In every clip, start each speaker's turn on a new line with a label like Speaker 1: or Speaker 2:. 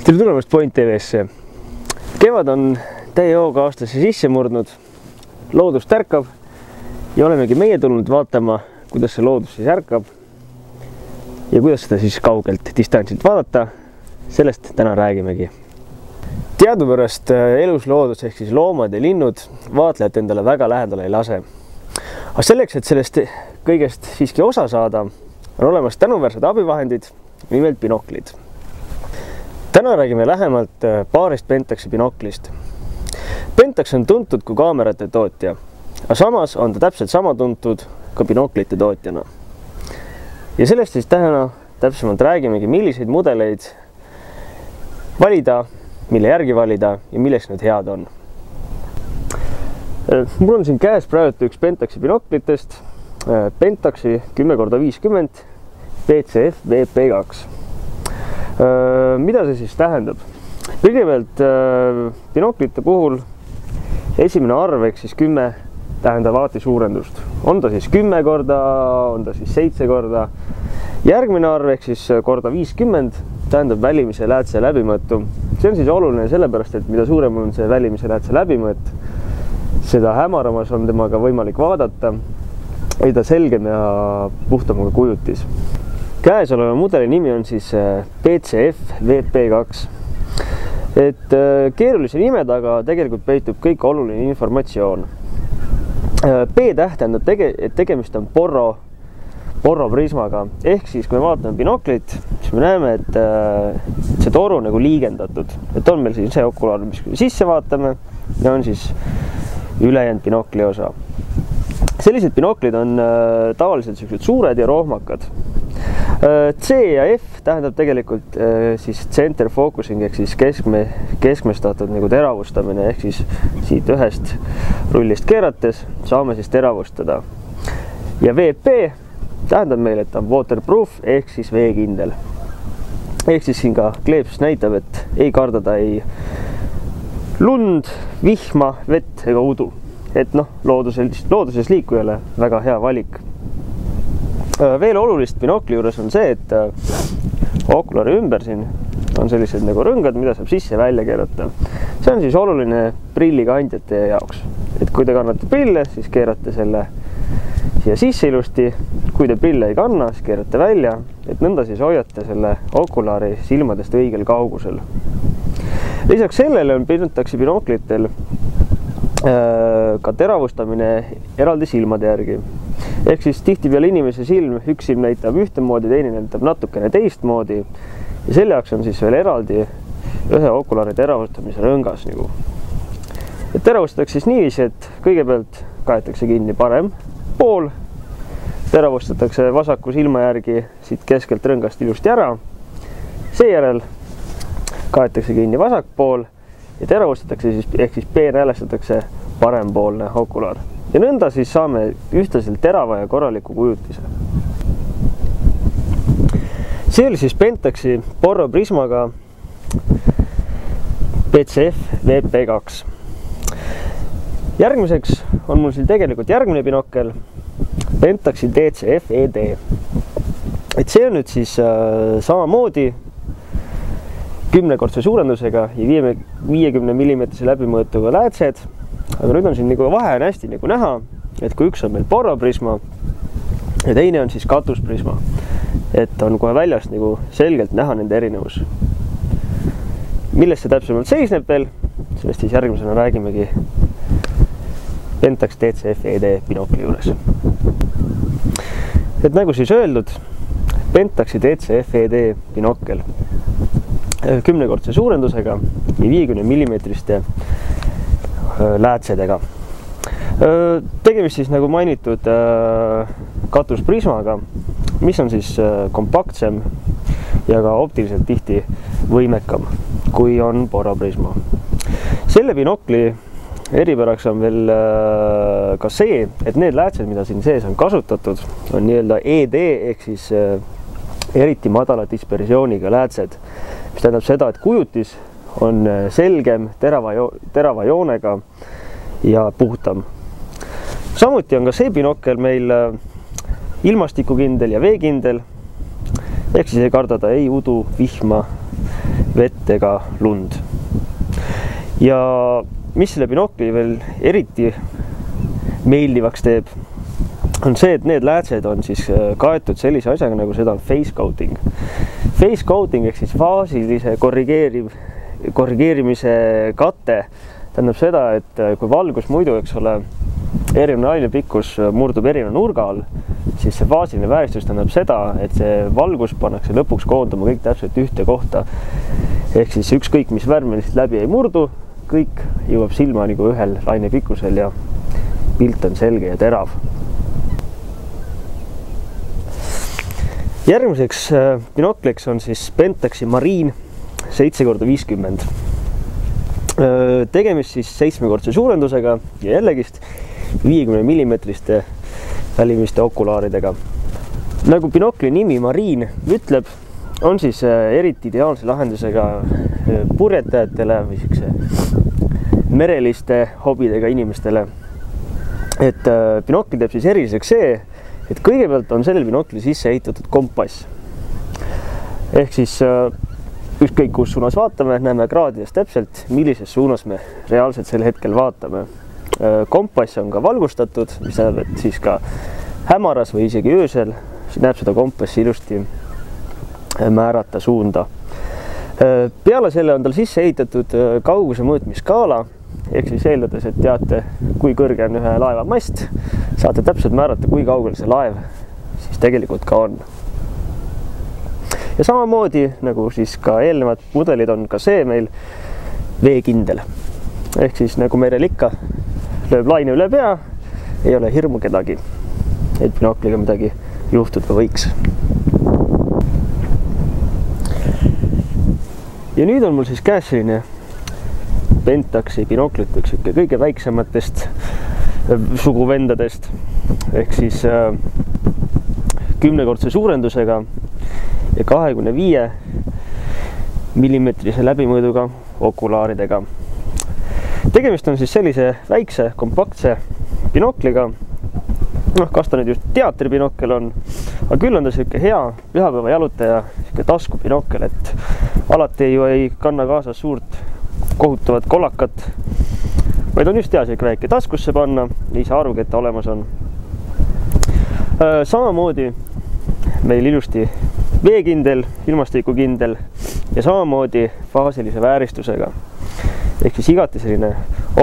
Speaker 1: tere tulemast Point TV-sse. Kevad on täie hooga aastasse sisse murdnud, loodus tärkab ja olemegi meie tulnud vaatama, kuidas see loodus siis ärkab ja kuidas seda siis kaugelt distantsilt vaadata. Sellest täna räägimegi. Teadupärast elus loodus ehk siis loomad ja linnud vaatlejat endale väga lähedale ei lase. Aga selleks, et sellest kõigest siiski osa saada, on olemas tänuväärsed abivahendid, nimelt binoklid. Täna räägime lähemalt paarist Pentaxi binoklist. Pentax on tuntud kui kaamerate tootja, aga samas on ta täpselt sama tuntud ka binoklite tootjana. Ja sellest siis täna täpsemalt räägimegi, milliseid mudeleid valida, mille järgi valida ja milleks need head on. Mul on siin käes praegu üks Pentaxi binoklitest, Pentaxi 10x50 PCF VP2. Mida see siis tähendab? Kõigepealt binoklite puhul esimene arv ehk siis 10 tähendab vaati suurendust. On ta siis 10 korda, on ta siis 7 korda. Järgmine arv ehk siis korda 50 tähendab välimise läätse läbimõõtu. See on siis oluline sellepärast, et mida suurem on see välimise läätse läbimõõt, seda hämaramas on temaga võimalik vaadata, mida selgem ja puhtam kujutis. Käesoleva mudeli nimi on siis PCF VP2. Et keerulise nime taga tegelikult peitub kõik oluline informatsioon. P-täht tähendab, et tegemist on porroprismaga. Ehk siis, kui me vaatame binoklit, siis me näeme, et see toru on nagu liigendatud. Et on meil siin see okulaar, mis sisse vaatame, ja on siis ülejäänud binokli osa. Sellised binoklid on tavaliselt suured ja rohmakad. C ja F tähendab tegelikult siis center focusing ehk siis keskmestatud nagu teravustamine ehk siis siit ühest rullist keerates saame siis teravustada. Ja VP tähendab meil, et on waterproof ehk siis veekindel. Ehk siis siin ka kleepsus näitab, et ei kardada ei lund, vihma, vett ega udu. Et looduses liikujale väga hea valik. Veel olulist binokli juures on see, et okulari ümber siin on sellised nagu rõngad, mida saab sisse ja välja keerata. See on siis oluline prillikandjate jaoks. Et kui te kannate prille, siis keerate selle siia sisse ilusti. Kui te prille ei kanna, siis keerate välja, et nõnda siis hoiate selle okulari silmadest õigel kaugusel. Lisaks sellele on Pentaxi binoklitel ka teravustamine eraldi silmade järgi. Ehk siis tihtipeale inimese silm, üks silm näitab ühtemoodi, teine näitab natukene teistmoodi ja selle jaoks on siis veel eraldi ühe okulari teravustamise rõngas. Et teravustatakse siis niiviisi, et kõigepealt kaetakse kinni parem pool, teravustatakse vasaku silma järgi siit keskelt rõngast ilusti ära, seejärel kaetakse kinni vasak pool ja teravustatakse siis, ehk siis peenäälestatakse parempoolne okular. Ja nõnda siis saame ühtlaselt terava ja korraliku kujutise. See oli siis Pentaxi porroprismaga PCF VP2. Järgmiseks on mul siin tegelikult järgmine binokkel Pentaxi DCF ED. Et see on nüüd siis samamoodi 10-kordse suurendusega ja 50 mm läbimõõtuga läätsed. Aga nüüd on siin vahe on hästi näha, et kui üks on meil porroprisma ja teine on siis katusprisma, et on kohe väljast selgelt näha nende erinevus. Millest see täpsemalt seisneb veel, sellest siis järgmisena räägimegi Pentax DCF ED binokli juures. Et nagu siis öeldud, Pentaxi DCF ED binokkel 10-kordse suurendusega ja 50 mm läätsedega. Tegemist siis nagu mainitud katusprismaga, mis on siis kompaktsem ja ka optiliselt tihti võimekam, kui on porroprisma. Selle binokli eripäraks on veel ka see, et need läätsed, mida siin sees on kasutatud, on nii-öelda ED ehk siis eriti madala dispersiooniga läätsed, mis tähendab seda, et kujutis on selgem, terava joonega ja puhtam. Samuti on ka see binokkel meil ilmastikukindel ja veekindel, ehk siis ei kardada ei udu, vihma, vett ega lund. Ja mis selle binokli veel eriti meeldivaks teeb, on see, et need läätsed on siis kaetud sellise asjaga, nagu seda on face coating. Face coating ehk siis faasilise korrigeerimise kate tähendab seda, et kui valgus muidu, eks ole, erinev lainepikkus murdub erineva nurga all, siis see faasiline vääristus tähendab seda, et see valgus pannakse lõpuks koonduma kõik täpselt ühte kohta. Ehk siis ükskõik, mis värm lihtsalt läbi ei murdu, kõik jõuab silma nagu ühel lainepikkusel ja pilt on selge ja terav. Järgmiseks binokliks on siis Pentaxi Marine 7x50. Tegemist siis 7-kordse suurendusega ja jällegist 50 mm välimiste okulaaridega. Nagu binokli nimi Marine ütleb, on siis eriti ideaalse lahendusega purjetajatele või mereliste hobidega inimestele. Et binokli teeb siis eriliseks see, et kõigepealt on sellel binokli sisse ehitatud kompass. Ehk siis ükskõik kus suunas vaatame, näeme kraadides täpselt, millises suunas me reaalselt sel hetkel vaatame. Kompass on ka valgustatud, mis tähendab, et siis ka hämaras või isegi öösel näeb seda kompassi ilusti määrata suunda. Peale selle on tal sisse ehitatud kauguse mõõtmiskaala, ehk siis eeldades, et teate, kui kõrge on ühe laeva mast, saate täpselt määrata, kui kaugel see laev siis tegelikult ka on. Ja samamoodi, nagu siis ka eelnevad mudelid, on ka see meil veekindel. Ehk siis nagu merel ikka, lööb laine üle pea, ei ole hirmu kedagi, et binokliga midagi juhtuda võiks. Ja nüüd on mul siis käes selline Pentaxi binoklit, üks kõige väiksematest suguvendadest, ehk siis 10-kordse suurendusega ja 25 mm läbimõõduga okulaaridega. Tegemist on siis sellise väikse, kompaktse binokliga. Kas ta nüüd just teatribinokkel on, aga küll on ta selline hea pühapäeva jalutaja taskubinokkel, et alati ju ei kanna kaasas suurt kohutavat kollakat, vaid on just hea selline väike taskusse panna, nii saa arugi, et ta olemas on. Samamoodi meil ilusti veekindel, ilmastikukindel ja samamoodi faasilise vääristusega. Ehk siis igati selline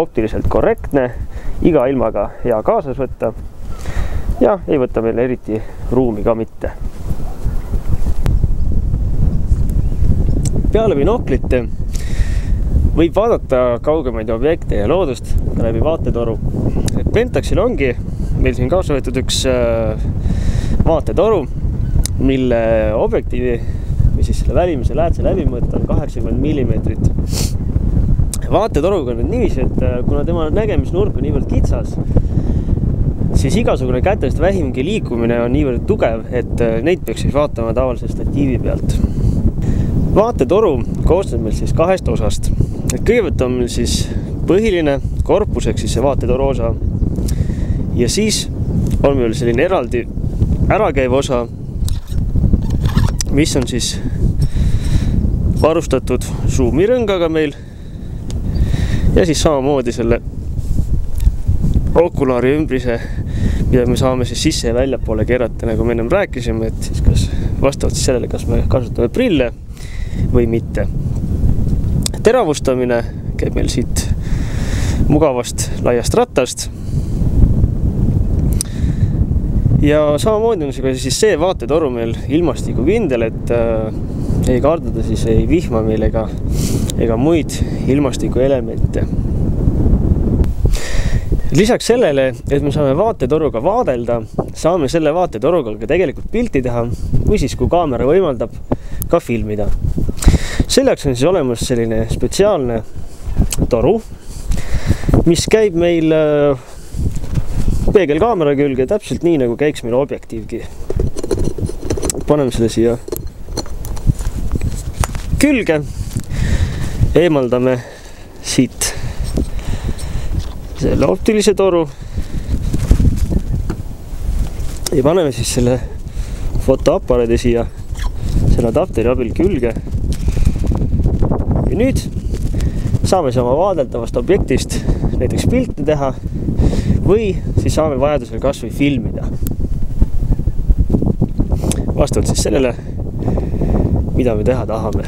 Speaker 1: optiliselt korrektne, iga ilmaga hea kaasas võtta ja ei võta meil eriti ruumi ka mitte. Peale binoklite võib vaadata kaugemaid objekte ja loodust läbi vaatetoru. Pentaxil ongi meil siin kaasa võetud üks vaatetoru, mille objektiivi või siis selle välimise läätse läbimõõt on 80 mm. Vaatetoruga on nüüd niiviisi, et kuna tema nägemisnurk on niivõrd kitsas, siis igasugune kätest vähimgi liikumine on niivõrd tugev, et neid peaks siis vaatama tavalise statiivi pealt. Vaatetoru koosneb meil siis kahest osast. Kõigepealt on meil siis põhiline korpus, ehk siis see vaatetoru osa. Ja siis on meil selline eraldi ärakäiv osa, mis on siis varustatud suumirõngaga meil. Ja siis samamoodi selle okulaari ümbrise, mida me saame siis sisse ja väljapoole keerata, nagu me ennem rääkisime, et siis kas vastavalt siis sellele, kas me kasutame prille või mitte. Teravustamine käib meil siit mugavast laiast rattast. Ja samamoodi on siis see vaatetoru meil ilmastikukindel, et ei kardada siis ei vihma meil ega muid ilmastikuelemente. Lisaks sellele, et me saame vaatetoruga vaadelda, saame selle vaatetoruga ka tegelikult pilti teha või siis, kui kaamera võimaldab, ka filmida. Selleks on siis olemas selline spetsiaalne toru, mis käib meil peegelkaamera külge täpselt nii, nagu käiks meil objektiivgi. Paneme selle siia külge, eemaldame siit selle optilise toru ja paneme siis selle fotoaparaadi siia selle adapteri abil külge. ja nüüd saame siis oma vaadeldavast objektist näiteks pilte teha või siis saame vajadusel kas või filmida. Vastavalt siis sellele, mida me teha tahame.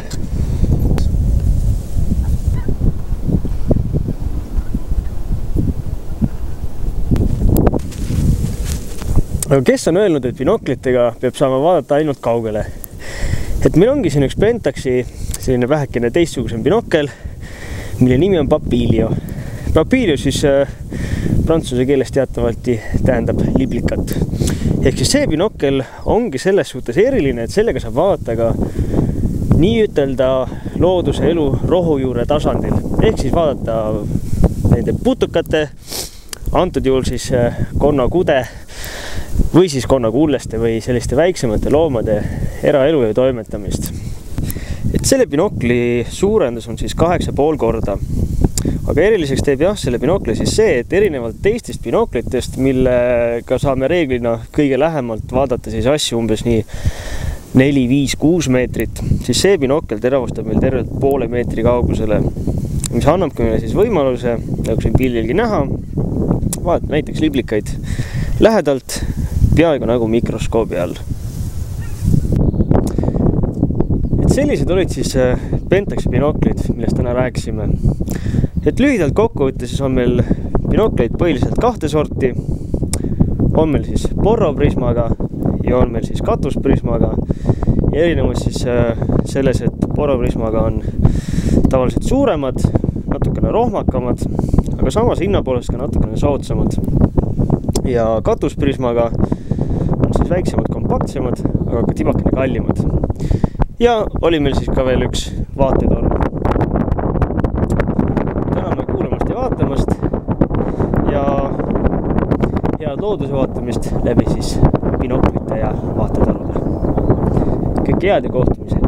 Speaker 1: Aga kes on öelnud, et binoklitega peab saama vaadata ainult kaugele? Et meil ongi siin üks Pentaxi selline vähekene teistsugusem binokkel, mille nimi on Papilio. Papilio siis prantsuse keeles teatavalt tähendab liblikat. Ehk siis see binokkel ongi selles suhtes eriline, et sellega saab vaadata ka nii ütelda looduse elu rohujuure tasandil. Ehk siis vaadata nende putukate, antud juhul siis konnakude või siis konnakulleste või selliste väiksemate loomade eraelu ja toimetamist. Et selle binokli suurendus on siis 8,5 korda. Aga eriliseks teeb selle binokli siis see, et erinevalt teistest binoklitest, millega saame reeglina kõige lähemalt vaadata siis asju umbes nii 4, 5, 6 meetrit, siis see binokkel teravustab meil tervelt 0,5 meetri kaugusele, mis annabki meile siis võimaluse, nagu siin pildilgi näha, vaadata näiteks liblikaid lähedalt, peaaegu nagu mikroskoobi all. Et sellised olid siis Pentaxi binoklid, millest täna rääkisime. Et lühidalt kokkuvõttes siis on meil binokleid põhiliselt 2 sorti. On meil siis porroprismaga ja on meil siis katusprismaga. Ja erinevus siis selles, et porroprismaga on tavaliselt suuremad, natukene rohmakamad, aga samas hinnapoolest ka natukene soodsamad. Ja katusprismaga on siis väiksemad, kompaktsemad, aga ka tibakene kallimad. Ja oli meil siis ka veel üks vaatetorn. Täname kuulamast ja vaatamast ja head looduse vaatamist läbi siis binoklite ja vaatetornide. Kõik head ja kohtumised!